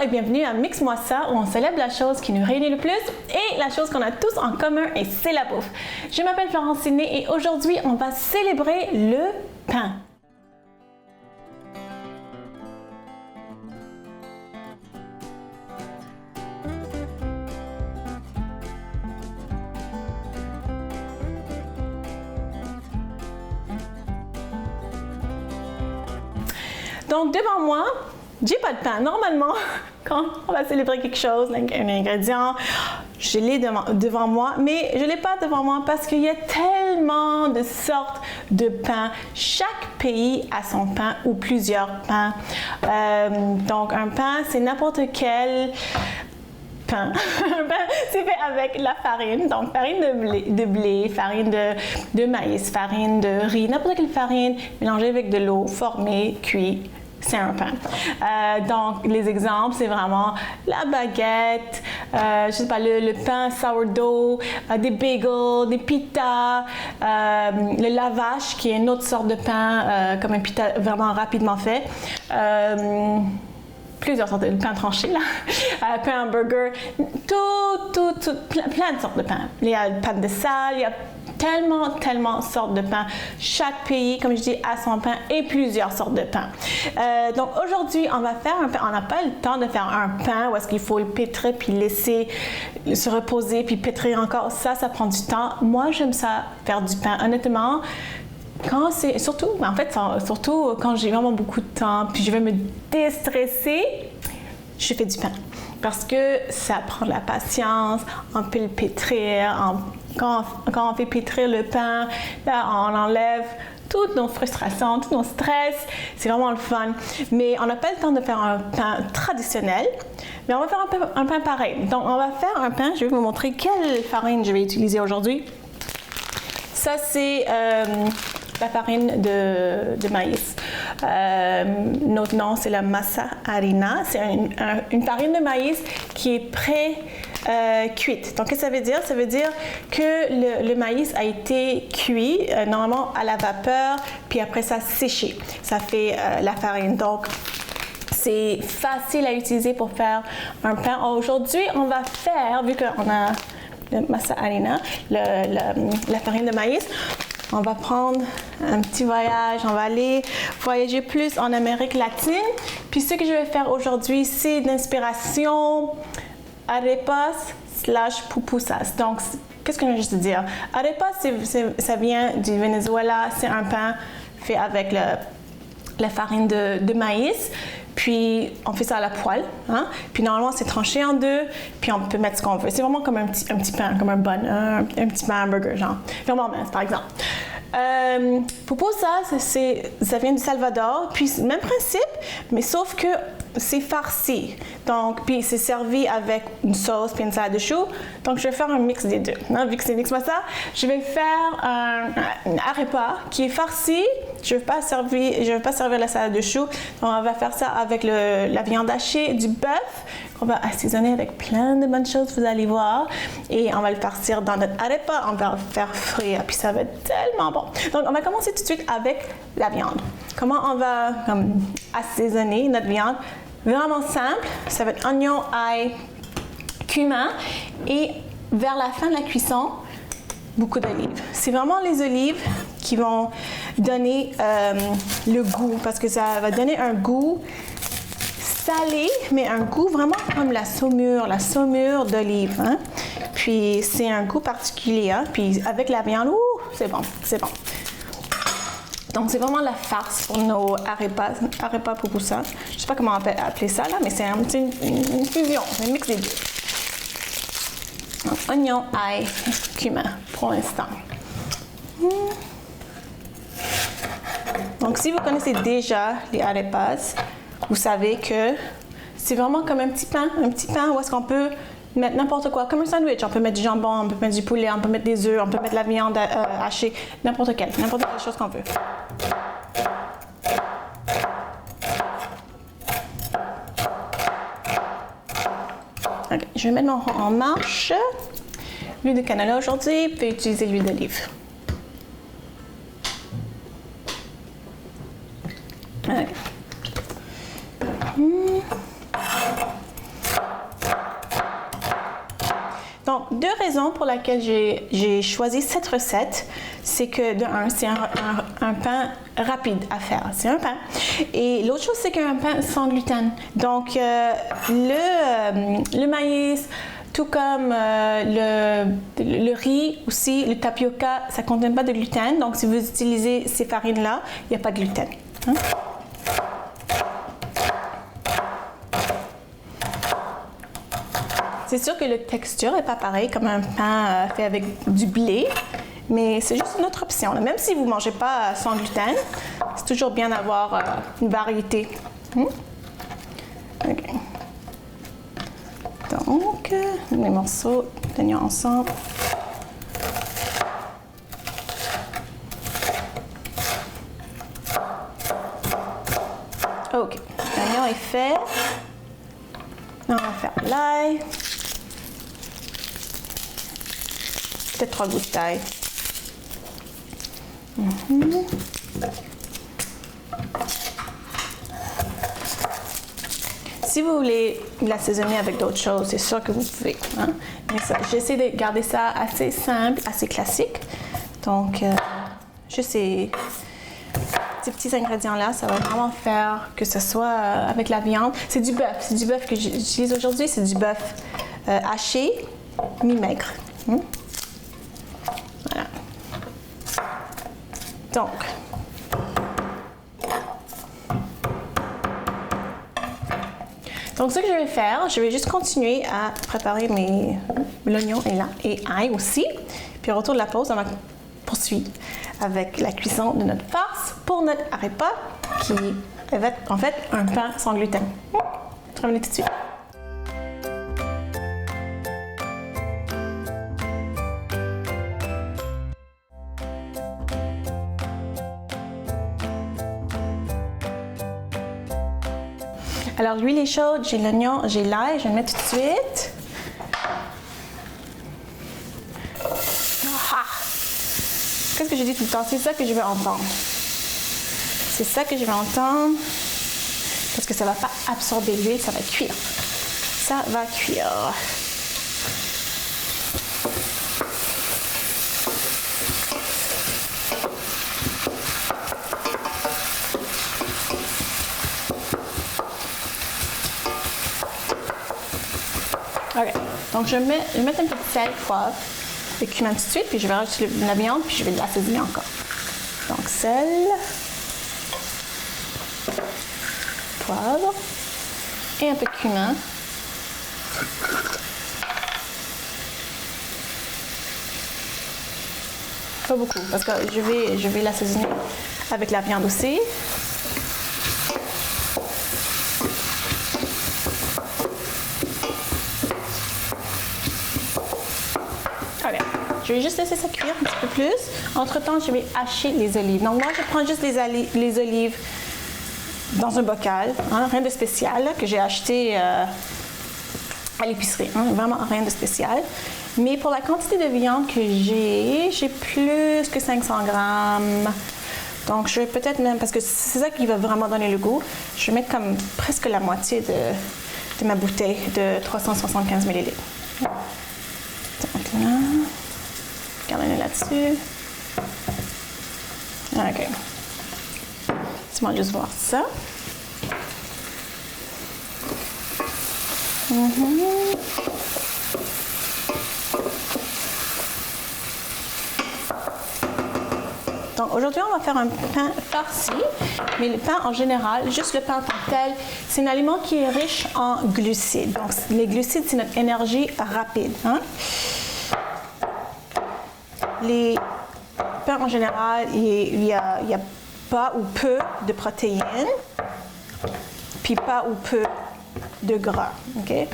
et bienvenue à Mix-moi ça où on célèbre la chose qui nous réunit le plus et la chose qu'on a tous en commun et c'est la bouffe. Je m'appelle Florence Sidney et aujourd'hui on va célébrer le pain. Donc devant moi, j'ai pas de pain. Normalement, quand on va célébrer quelque chose, un ingrédient, je l'ai devant moi, mais je l'ai pas devant moi parce qu'il y a tellement de sortes de pain. Chaque pays a son pain ou plusieurs pains. Donc un pain, c'est n'importe quel pain. C'est fait avec la farine, donc farine de blé, farine de maïs, farine de riz, n'importe quelle farine mélangée avec de l'eau, formée, cuite. C'est un pain. Donc, les exemples, c'est vraiment la baguette, je sais pas, le pain sourdough, des bagels, des pitas, le lavache, qui est une autre sorte de pain, comme un pita vraiment rapidement fait. Plusieurs sortes de pain tranché, là. Pain hamburger, plein de sortes de pain. Il y a le pain de sal, il y a tellement de sortes de pain. Chaque pays, comme je dis, a son pain et plusieurs sortes de pain. Donc aujourd'hui, on va faire un pain. On n'a pas le temps de faire un pain où est-ce qu'il faut le pétrir puis laisser se reposer puis pétrir encore. Ça prend du temps. Moi, j'aime ça faire du pain. Honnêtement, surtout quand j'ai vraiment beaucoup de temps puis je veux me déstresser, je fais du pain. Parce que ça prend de la patience, on peut le pétrir, quand on fait pétrir le pain, là, on enlève toutes nos frustrations, tous nos stress, c'est vraiment le fun. Mais on n'a pas le temps de faire un pain traditionnel, mais on va faire un pain pareil. Donc on va faire un pain, je vais vous montrer quelle farine je vais utiliser aujourd'hui. Ça c'est la farine de maïs. Notre nom, c'est la masa harina. C'est une farine de maïs qui est pré-cuite. Donc, qu'est-ce que ça veut dire? Ça veut dire que le maïs a été cuit, normalement à la vapeur, puis après ça séché. Ça fait la farine. Donc, c'est facile à utiliser pour faire un pain. Aujourd'hui, on va faire, vu qu'on a le masa harina, la farine de maïs, on va prendre un petit voyage, on va aller voyager plus en Amérique latine. Puis ce que je vais faire aujourd'hui, c'est d'inspiration arepas / pupusas. Donc, qu'est-ce que je veux juste dire? Arepas, ça vient du Venezuela, c'est un pain fait avec la farine de maïs. Puis, on fait ça à la poêle. Hein? Puis, normalement, c'est tranché en deux. Puis, on peut mettre ce qu'on veut. C'est vraiment comme un petit pain, comme un bun, un petit pain hamburger, genre. Vraiment mince, par exemple. Pupusas, ça vient du Salvador. Puis, même principe, mais sauf que c'est farci. Donc, puis c'est servi avec une sauce puis une salade de choux. Donc, je vais faire un mix des deux. Hein? Vu que c'est Mix-moi ça, je vais faire un arepa qui est farci. Je ne vais pas servir la salade de choux. Donc, on va faire ça avec la viande hachée, du bœuf qu'on va assaisonner avec plein de bonnes choses, vous allez voir. Et on va le farcir dans notre arepa. On va le faire frire. Puis ça va être tellement bon. Donc, on va commencer tout de suite avec la viande. Comment on va assaisonner notre viande? Vraiment simple, ça va être oignon, ail, cumin et vers la fin de la cuisson, beaucoup d'olives. C'est vraiment les olives qui vont donner le goût parce que ça va donner un goût salé, mais un goût vraiment comme la saumure d'olive. Hein? Puis c'est un goût particulier. Hein? Puis avec la viande, c'est bon. Donc, c'est vraiment la farce pour nos arepa pupusa. Je ne sais pas comment on peut appeler ça, là, mais c'est une fusion, un mix des deux. Donc, oignon, ail, cumin, pour l'instant. Donc, si vous connaissez déjà les arepas, vous savez que c'est vraiment comme un petit pain où est-ce qu'on peut mettre n'importe quoi, comme un sandwich. On peut mettre du jambon, on peut mettre du poulet, on peut mettre des œufs, on peut mettre de la viande hachée, n'importe quelle chose qu'on veut. Okay, je vais mettre mon rond en marche. L'huile de canola aujourd'hui, vous pouvez utiliser l'huile d'olive. Okay. Donc, deux raisons pour lesquelles j'ai choisi cette recette, c'est que de un, c'est un pain rapide à faire, c'est un pain. Et l'autre chose, c'est qu'un pain sans gluten. Donc, le maïs, tout comme le riz aussi, le tapioca, ça ne contient pas de gluten. Donc, si vous utilisez ces farines-là, il n'y a pas de gluten. Hein? C'est sûr que la texture n'est pas pareille comme un pain fait avec du blé, mais c'est juste une autre option. Même si vous ne mangez pas sans gluten, c'est toujours bien d'avoir une variété. OK. Donc, les morceaux d'oignons ensemble. OK. L'oignon est fait. On va faire l'ail. Peut-être 3 gouttes d'ail. Si vous voulez l'assaisonner avec d'autres choses, c'est sûr que vous pouvez. Hein? J'essaie de garder ça assez simple, assez classique. Donc, juste ces petits ingrédients-là, ça va vraiment faire que ce soit avec la viande. C'est du bœuf. C'est du bœuf que j'utilise aujourd'hui. C'est du bœuf haché, mi-maigre. Voilà. Donc, ce que je vais faire, je vais juste continuer à préparer l'oignon et ail aussi. Puis au retour de la pause, on va poursuivre avec la cuisson de notre farce pour notre arepa qui va être en fait un pain sans gluten. Je reviens tout de suite. Alors, l'huile est chaude, j'ai l'oignon, j'ai l'ail, je vais le mettre tout de suite. Qu'est-ce que je dis tout le temps? C'est ça que je veux entendre. C'est ça que je vais entendre. Parce que ça ne va pas absorber l'huile, ça va cuire. Ça va cuire. OK. Donc, je vais mettre un peu de sel, poivre et cumin tout de suite, puis je vais rajouter la viande, puis je vais l'assaisonner encore. Donc, sel, poivre et un peu de cumin. Pas beaucoup, parce que je vais l'assaisonner avec la viande aussi. Je vais juste laisser ça cuire un petit peu plus. Entre-temps, je vais hacher les olives. Donc, moi, je prends juste les olives dans un bocal. Hein, rien de spécial là, que j'ai acheté à l'épicerie. Hein, vraiment rien de spécial. Mais pour la quantité de viande que j'ai plus que 500 grammes. Donc, je vais peut-être même, parce que c'est ça qui va vraiment donner le goût, je vais mettre comme presque la moitié de ma bouteille de 375 ml. Donc là... Regardez-le là-dessus. OK. Laisse-moi juste voir ça. Donc aujourd'hui, on va faire un pain farci, mais le pain en général, juste le pain en tant que tel, c'est un aliment qui est riche en glucides. Donc les glucides, c'est notre énergie rapide. Hein? Les pains en général, il y a pas ou peu de protéines, puis pas ou peu de gras. Okay?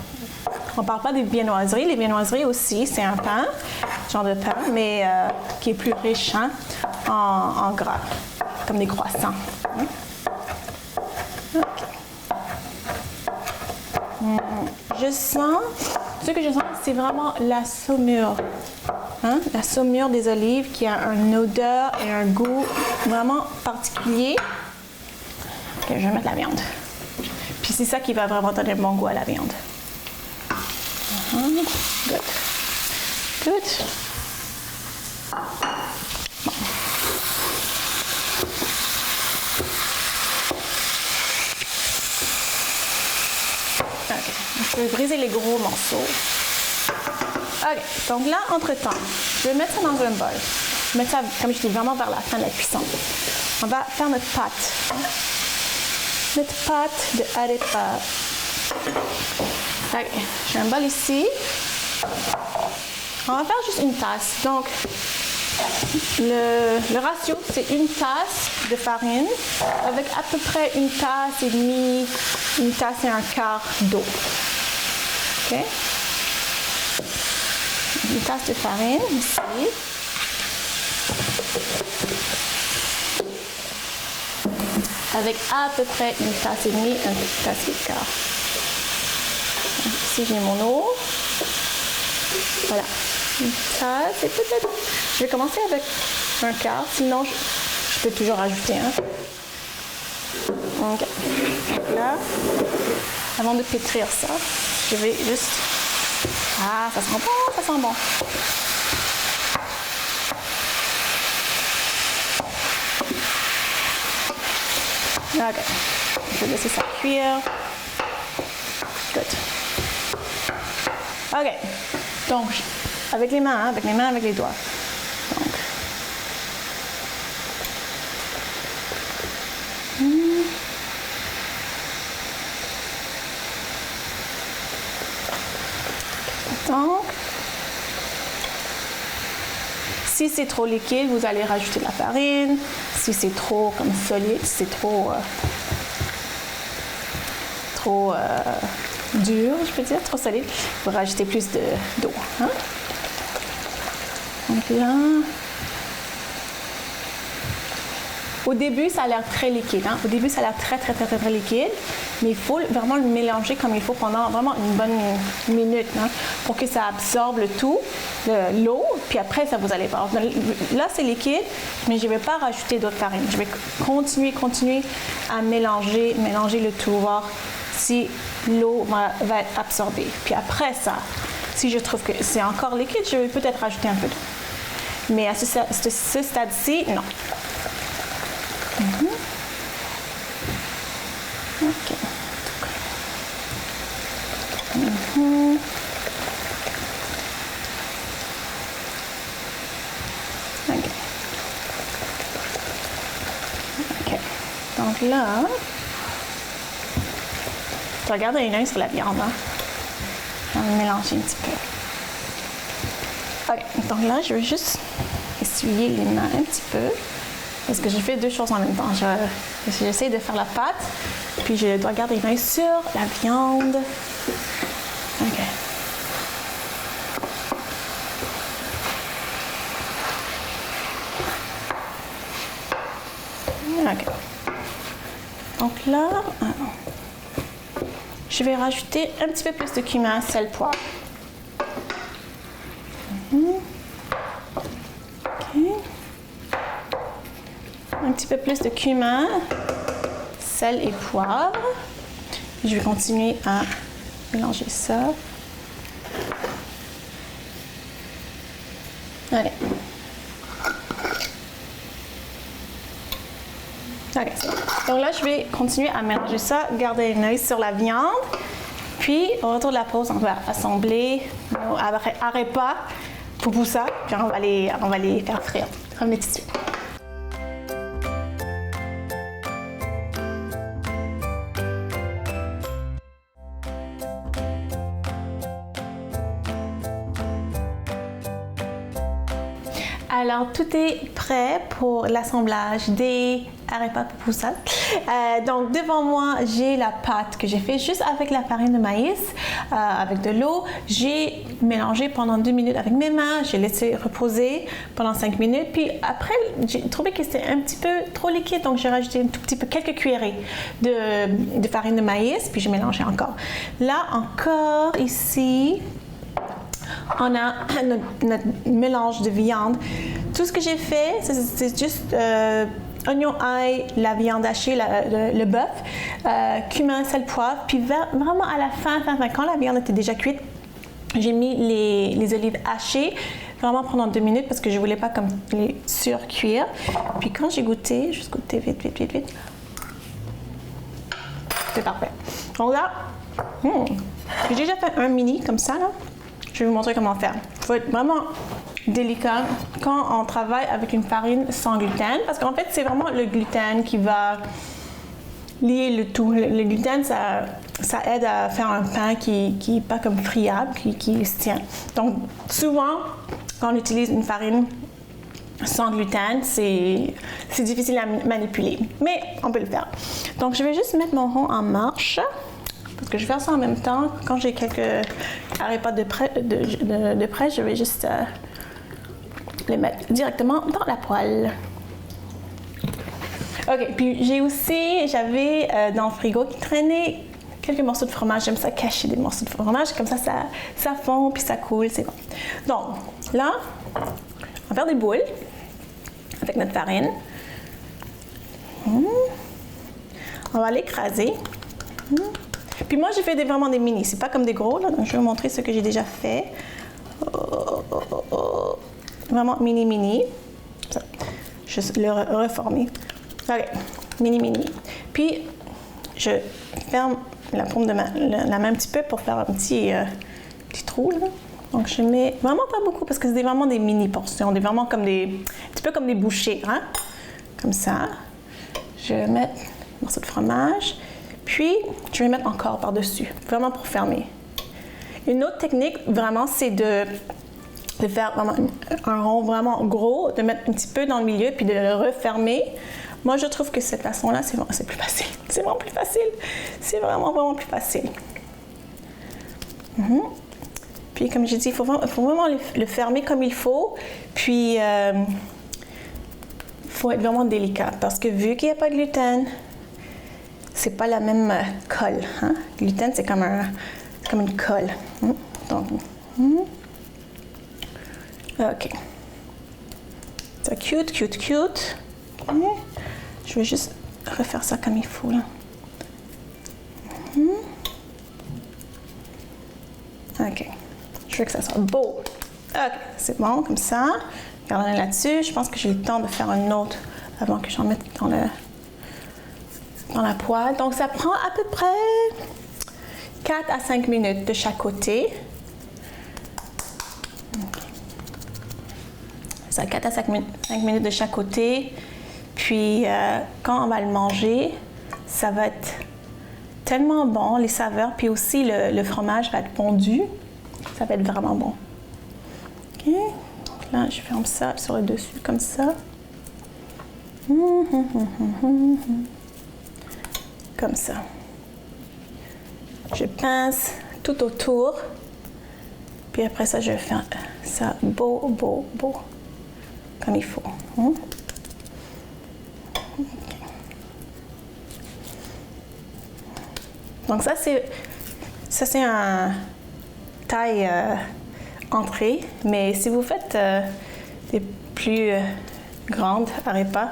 On ne parle pas des viennoiseries. Les viennoiseries aussi, c'est un pain, genre de pain, mais qui est plus riche hein, en gras, comme des croissants. Okay. Je sens, ce que je sens, c'est vraiment la saumure. Hein? La saumure des olives qui a une odeur et un goût vraiment particulier. Okay, je vais mettre la viande. Puis c'est ça qui va vraiment donner le bon goût à la viande. Good. Good. Bon. OK. Je vais briser les gros morceaux. OK. Donc là, entre-temps, je vais mettre ça dans un bol. Je vais mettre ça, comme je dis, vraiment vers la fin de la cuisson. On va faire notre pâte. Notre pâte de arepa. OK. J'ai un bol ici. On va faire juste une tasse. Donc, le ratio, c'est une tasse de farine avec à peu près une tasse et demie, une tasse et un quart d'eau. OK? Une tasse de farine ici. Avec à peu près une tasse et demie, une tasse et quart. Ici, j'ai mon eau. Voilà. Une tasse et peut-être... Je vais commencer avec un quart, sinon je peux toujours ajouter un. OK. Donc là, avant de pétrir ça, je vais juste... Ah, ça sent bon, ça sent bon. OK. Je vais laisser ça cuire. Good. OK. Donc, avec les mains, avec les mains, avec les doigts. Donc. Donc, si c'est trop liquide, vous allez rajouter de la farine. Si c'est trop comme solide, si c'est trop dur, je peux dire, trop solide, vous rajoutez plus d'eau. Hein? Donc là, au début, ça a l'air très liquide. Hein? Au début, ça a l'air très liquide, mais il faut vraiment le mélanger comme il faut pendant vraiment une bonne minute, hein, pour que ça absorbe le tout, l'eau, puis après, ça vous allez voir. Là, c'est liquide, mais je ne vais pas rajouter d'autres farines. Je vais continuer à mélanger le tout, voir si l'eau va être absorbée. Puis après ça, si je trouve que c'est encore liquide, je vais peut-être rajouter un peu d'eau. Mais à ce stade-ci, non. OK. OK. Donc là, tu regardes un œil sur la viande. Hein? On va mélanger un petit peu. OK. Donc là, je vais juste essuyer les mains un petit peu. Parce que je fais deux choses en même temps. J'essaie de faire la pâte, puis je dois garder un œil sur la viande. OK. OK. Donc là, je vais rajouter un petit peu plus de cumin, sel, poivre. Un petit peu plus de cumin, sel et poivre. Je vais continuer à mélanger ça. Allez. OK, c'est bon. Donc là, je vais continuer à mélanger ça, garder un œil sur la viande. Puis, au retour de la pause, on va assembler nos arepas, pupusa, puis on va les faire frire. Revenez tout de suite. Alors, tout est prêt pour l'assemblage des arepas pupusa. Donc, devant moi, j'ai la pâte que j'ai fait juste avec la farine de maïs, avec de l'eau. J'ai mélangé pendant 2 minutes avec mes mains. J'ai laissé reposer pendant 5 minutes. Puis après, j'ai trouvé que c'était un petit peu trop liquide. Donc, j'ai rajouté un tout petit peu, quelques cuillerées de farine de maïs. Puis, j'ai mélangé encore. Là, encore ici, on a notre mélange de viande. Tout ce que j'ai fait, c'est juste oignon, ail, la viande hachée, le bœuf, cumin, sel, poivre. Puis vraiment à la fin, quand la viande était déjà cuite, J'ai mis les olives hachées vraiment pendant 2 minutes parce que je voulais pas comme les surcuire. Puis quand j'ai goûté, juste goûter vite. C'est parfait. Donc là, j'ai déjà fait un mini comme ça là. Je vais vous montrer comment faire. Il faut être vraiment délicat quand on travaille avec une farine sans gluten parce qu'en fait c'est vraiment le gluten qui va lier le tout. Le gluten ça aide à faire un pain qui n'est pas comme friable, qui se tient. Donc souvent quand on utilise une farine sans gluten, c'est difficile à manipuler, mais on peut le faire. Donc je vais juste mettre mon rond en marche. Parce que je vais faire ça en même temps. Quand j'ai quelques arépas de près, je vais juste les mettre directement dans la poêle. Ok, puis j'avais dans le frigo qui traînait quelques morceaux de fromage. J'aime ça cacher des morceaux de fromage, comme ça fond puis ça coule, c'est bon. Donc là, on va faire des boules avec notre farine. On va l'écraser. Puis moi, j'ai fait vraiment des mini. C'est pas comme des gros, là. Donc, je vais vous montrer ce que j'ai déjà fait. Vraiment mini. Ça. Juste le reformer. OK. Mini. Puis, je ferme la paume de la main un petit peu pour faire un petit trou, là. Donc, je mets vraiment pas beaucoup parce que c'est vraiment des mini portions. Vraiment comme un petit peu comme des bouchées, hein. Comme ça. Je vais mettre un morceau de fromage. Puis, je vais mettre encore par-dessus, vraiment pour fermer. Une autre technique, vraiment, c'est de faire vraiment un rond vraiment gros, de mettre un petit peu dans le milieu, puis de le refermer. Moi, je trouve que cette façon-là, c'est plus facile. C'est vraiment plus facile. C'est vraiment plus facile. Puis, comme j'ai dit, il faut vraiment le fermer comme il faut. Puis, il faut être vraiment délicat, parce que vu qu'il n'y a pas de gluten, c'est pas la même colle. Hein? Le gluten, c'est comme une colle. Donc, OK. C'est cute. Okay. Je vais juste refaire ça comme il faut, là. OK. Je veux que ça soit beau. OK, c'est bon, comme ça. Regardez là-dessus. Je pense que j'ai le temps de faire un autre avant que j'en mette dans la poêle. Donc, ça prend à peu près 4 à 5 minutes de chaque côté. Ça, 4 à 5 minutes de chaque côté. Puis, quand on va le manger, ça va être tellement bon, les saveurs. Puis aussi, le fromage va être fondu. Ça va être vraiment bon. OK. Donc là, je ferme ça sur le dessus, comme ça. Comme ça. Je pince tout autour. Puis après ça, je vais faire ça beau. Comme il faut. Okay. Donc ça, c'est un taille entrée. Mais si vous faites des plus grandes arepas,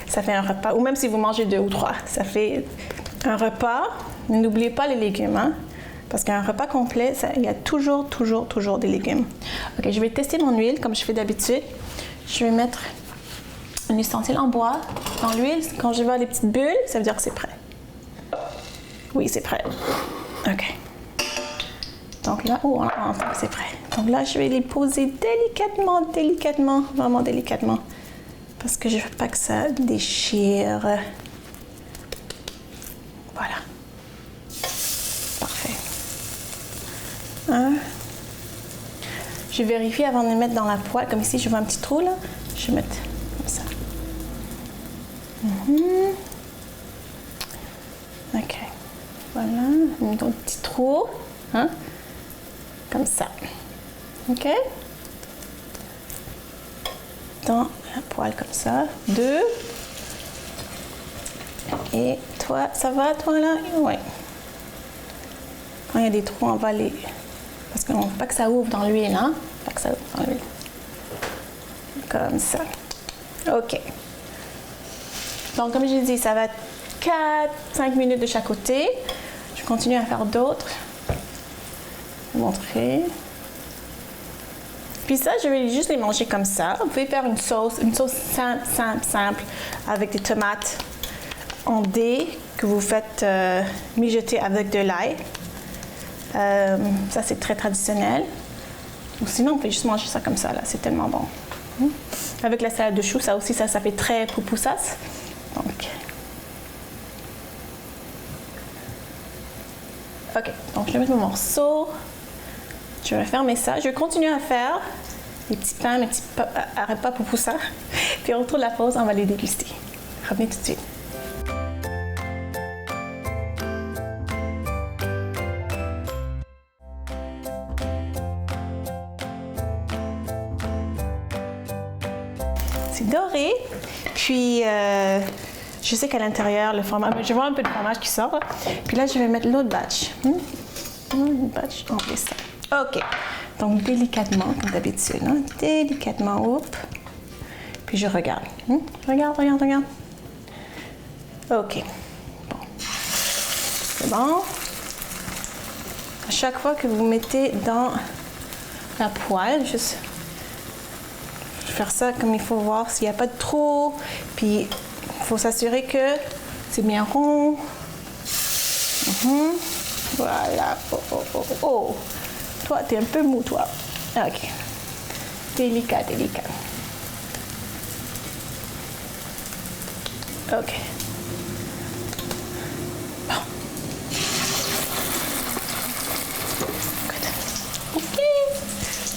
ça fait un repas. Ou même si vous mangez 2 ou 3, ça fait un repas. N'oubliez pas les légumes, hein? Parce qu'un repas complet, il y a toujours des légumes. OK, je vais tester mon huile comme je fais d'habitude. Je vais mettre un ustensile en bois dans l'huile. Quand je vois les petites bulles, ça veut dire que c'est prêt. Oui, c'est prêt. OK. Donc là, on entend que c'est prêt. Donc là, je vais les poser délicatement, vraiment délicatement. Parce que je ne veux pas que ça déchire. Voilà. Parfait. Je vérifie avant de les mettre dans la poêle. Comme ici, je vois un petit trou là. Je vais mettre comme ça. OK. Voilà. Un autre petit trou. Hein? Comme ça. OK? Dans la poêle comme ça. 2. Et toi, ça va, toi, là? Oui. Quand il y a des trous, on va les... Parce qu'on ne veut pas que ça ouvre dans l'huile, hein? Pas que ça ouvre dans l'huile. Comme ça. OK. Donc, comme j'ai dit, ça va être 4-5 minutes de chaque côté. Je continue à faire d'autres. Je vais vous montrer. Puis ça, je vais juste les manger comme ça. Vous pouvez faire une sauce simple, avec des tomates en dés que vous faites mijoter avec de l'ail. Ça, c'est très traditionnel. Ou sinon, on peut juste manger ça comme ça, là. C'est tellement bon. Avec la salade de choux, ça aussi, ça fait très poupoussas. OK, donc je vais mettre mon morceau. Je vais fermer ça. Je vais continuer à faire les petits pains, mes petits repas poupoussas. Puis au retour de la pause, on va les déguster. Revenez tout de suite. C'est doré. Puis, je sais qu'à l'intérieur, le fromage, je vois un peu de fromage qui sort. Puis là, je vais mettre l'autre batch. Une batch, on fait ça. OK. Donc, délicatement, comme d'habitude. Hein? Délicatement, hop. Puis, je regarde. Regarde. OK. Bon. C'est bon. À chaque fois que vous mettez dans la poêle, juste faire ça comme il faut, voir s'il n'y a pas de trou. Puis, il faut s'assurer que c'est bien rond. Voilà. Oh. Toi, t'es un peu mou, toi. OK. Délicat. OK. Bon. OK.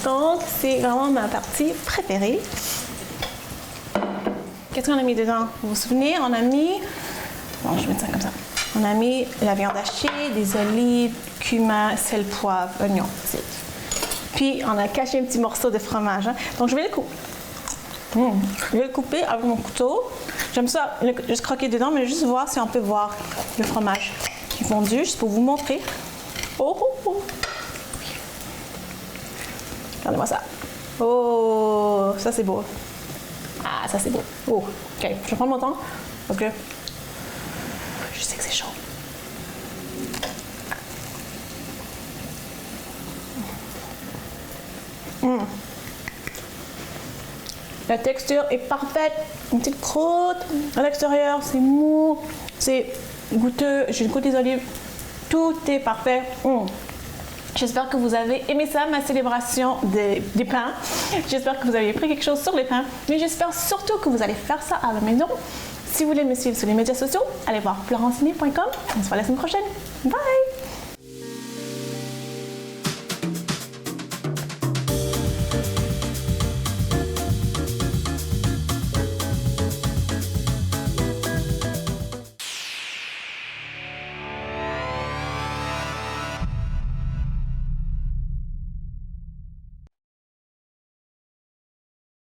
Donc, c'est vraiment ma partie préférée. Qu'est-ce qu'on a mis dedans? Vous vous souvenez? On a mis... Bon, je vais mettre ça comme ça. On a mis la viande hachée, des olives, cumin, sel, poivre, oignon. Puis, on a caché un petit morceau de fromage. Hein? Donc, je vais le couper. Je vais le couper avec mon couteau. J'aime ça, juste croquer dedans, mais juste voir si on peut voir le fromage qui est fondu, juste pour vous montrer. Oh. Regardez-moi ça. Oh, ça c'est beau. Ah, ça c'est beau. Oh, OK. Je vais prendre mon temps parce que je sais que c'est chaud. La texture est parfaite. Une petite croûte. À l'extérieur, c'est mou. C'est goûteux. J'ai le goût des olives. Tout est parfait. J'espère que vous avez aimé ça, ma célébration des pains. J'espère que vous avez pris quelque chose sur les pains. Mais j'espère surtout que vous allez faire ça à la maison. Si vous voulez me suivre sur les médias sociaux, allez voir florencini.com. On se voit la semaine prochaine. Bye!